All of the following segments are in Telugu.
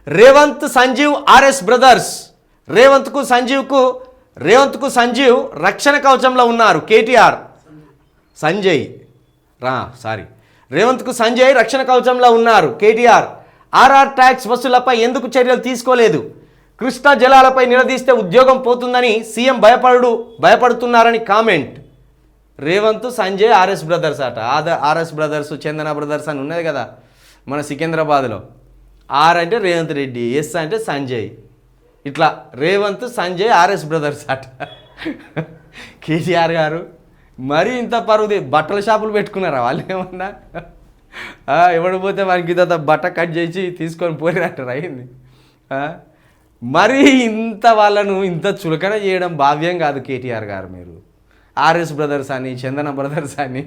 Revanth Sanjeev RS brothers. రేవంత్కు సంజీవ్ రక్షణ కవచంలో ఉన్నారు. కేటీఆర్ రేవంత్కు సంజయ్ రక్షణ కవచంలో ఉన్నారు. కేటీఆర్ ఆర్ఆర్ ట్యాక్స్ వసూలపై ఎందుకు చర్యలు తీసుకోలేదు? కృష్ణా జలాలపై నిలదీస్తే ఉద్యోగం పోతుందని సీఎం భయపడుతున్నారని comment. Revanth Sanjay RS brothers అట. ఆర్ఎస్ బ్రదర్స్ చందన బ్రదర్స్ అని ఉన్నది కదా మన సికింద్రాబాద్లో. ఆర్ అంటే రేవంత్ రెడ్డి, ఎస్ అంటే సంజయ్. ఇట్లా రేవంత్ సంజయ్ ఆర్ఎస్ బ్రదర్స్ అట. కేటీఆర్ గారు మరీ ఇంత పరువుది బట్టల షాపులు పెట్టుకున్నారా వాళ్ళు ఏమన్నా? ఎవడు పోతే వానికి ఇంత బట్ట కట్ చేసి తీసుకొని పోయినట్టు అయింది. మరీ ఇంత వాళ్ళను ఇంత చులకన చేయడం భావ్యం కాదు కేటీఆర్ గారు. మీరు ఆర్ఎస్ బ్రదర్స్ అని చందన బ్రదర్స్ అని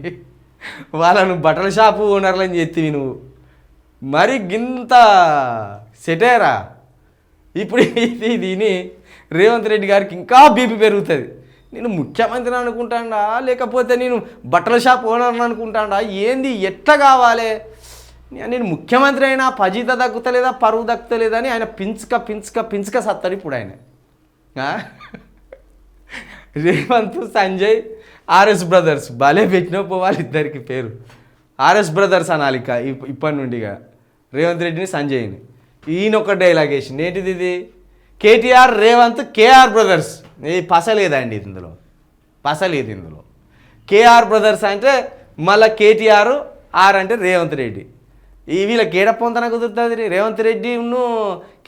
వాళ్ళను బట్టల షాపు ఓనర్లని చెప్తివి నువ్వు. మరి గింత సెటేరా? ఇప్పుడు దీని రేవంత్ రెడ్డి గారికి ఇంకా బీపీ పెరుగుతుంది. నేను ముఖ్యమంత్రిని అనుకుంటాడా లేకపోతే నేను బట్టల షాప్ ఓనర్ని అనుకుంటాడా? ఏంది ఎట్లా కావాలి? నేను ముఖ్యమంత్రి అయినా పజీత దక్కుతలేదా పరువు దక్కుతలేదా అని ఆయన పించుక సత్తాడు ఇప్పుడు ఆయన. రేవంత్ సంజయ్ ఆర్ఎస్ బ్రదర్స్ భలే పెట్టిన పోవాలి ఇద్దరికి పేరు. ఆర్ఎస్ బ్రదర్స్ అనాలి ఇప్పటి నుండిగా రేవంత్ రెడ్డిని సంజయ్ని. ఈయన ఒక డైలాగ్ వేసింది. ఏంటిది ఇది? KTR Revanth KR brothers. పసలేదండి ఇందులో, పసలేదు ఇందులో. కేఆర్ బ్రదర్స్ అంటే మళ్ళీ కేటీఆర్, ఆర్ అంటే రేవంత్ రెడ్డి. వీళ్ళకి ఏడపొంతన కుదురుతుంది? రేవంత్ రెడ్డిను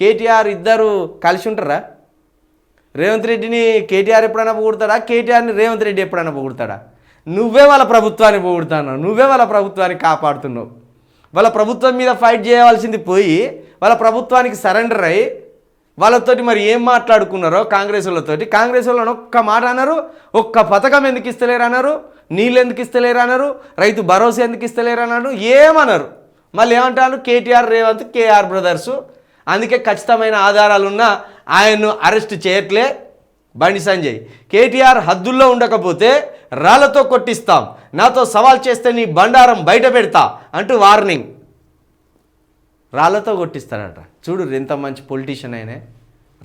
కేటీఆర్ ఇద్దరు కలిసి ఉంటారా? రేవంత్ రెడ్డిని కేటీఆర్ ఎప్పుడైనా పొగుడతాడా? కేటీఆర్ని రేవంత్ రెడ్డి ఎప్పుడైనా పొగుడతాడా? నువ్వే వాళ్ళ ప్రభుత్వాన్ని పొగుడుతున్నావు, నువ్వే వాళ్ళ ప్రభుత్వాన్ని కాపాడుతున్నావు. వాళ్ళ ప్రభుత్వం మీద ఫైట్ చేయవలసింది పోయి వాళ్ళ ప్రభుత్వానికి సరెండర్ అయ్యి వాళ్ళతోటి మరి ఏం మాట్లాడుకున్నారో కాంగ్రెస్ వాళ్ళని ఒక్క మాట అన్నారు. ఒక్క పథకం ఎందుకు ఇస్తలేరు అన్నారు, నీళ్ళు ఎందుకు ఇస్తలేరు అన్నారు, రైతు భరోసా ఎందుకు ఇస్తలేరు అన్నారు, ఏమన్నారు. మళ్ళీ ఏమంటారు? కేటీఆర్ రేవంత్ కేఆర్ బ్రదర్సు. అందుకే ఖచ్చితమైన ఆధారాలున్నా ఆయన్ను అరెస్ట్ చేయట్లే బండి సంజయ్. కేటీఆర్ హద్దుల్లో ఉండకపోతే రాళ్లతో కొట్టిస్తాం, నాతో సవాల్ చేస్తే నీ బండారం బయట పెడతా అంటూ వార్నింగ్. రాళ్లతో కొట్టిస్తాడట. చూడు ఎంత మంచి పొలిటీషియన్ అయినా.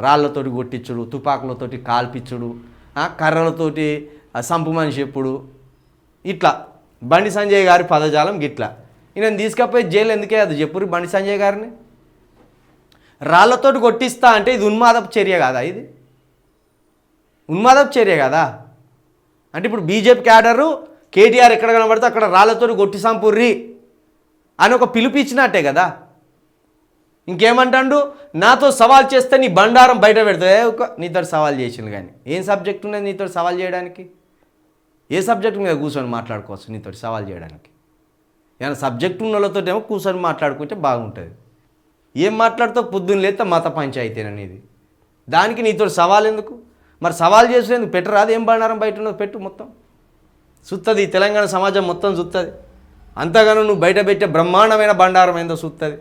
రాళ్లతోటి కొట్టించుడు, తుపాకులతోటి కాల్పించుడు, కర్రలతోటి సంపు మనిషి ఎప్పుడు. ఇట్లా బండి సంజయ్ గారి పదజాలం గిట్లా. ఈయన తీసుకపోయి జైలు ఎందుకే అది చెప్పురు బండి సంజయ్ గారిని. రాళ్లతోటి కొట్టిస్తా అంటే ఇది ఉన్మాదపు చర్య కాదా? ఇది ఉన్మాదపు చర్య కదా. అంటే ఇప్పుడు బీజేపీ క్యాడరు కేటీఆర్ ఎక్కడ కనబడితే అక్కడ రాళ్లతోటి కొట్టి సంపుర్రి అని ఒక పిలుపు ఇచ్చినట్టే కదా. ఇంకేమంటాడు? నాతో సవాల్ చేస్తే నీ బండారం బయట పెడతావు. నీతో సవాల్ చేసింది కానీ ఏం సబ్జెక్ట్ ఉన్నది నీతో సవాల్ చేయడానికి? ఏ సబ్జెక్ట్ మీద కూర్చొని మాట్లాడుకోవచ్చు నీతో సవాల్ చేయడానికి? ఏమైనా సబ్జెక్ట్ ఉన్న వాళ్ళతో ఏమో కూర్చొని మాట్లాడుకుంటే బాగుంటుంది. ఏం మాట్లాడుతావు? పొద్దున్న లేస్తే మత పంచాయతీ అనేది. దానికి నీతో సవాల్ ఎందుకు? మరి సవాల్ చేసేందుకు పెట్టరాదు? ఏం బండారం బయట ఉన్నది పెట్టు, మొత్తం చూస్తుంది తెలంగాణ సమాజం మొత్తం చూస్తుంది. అంతగానో నువ్వు బయట పెట్టే బ్రహ్మాండమైన బండారం ఏందో చూస్తుంది.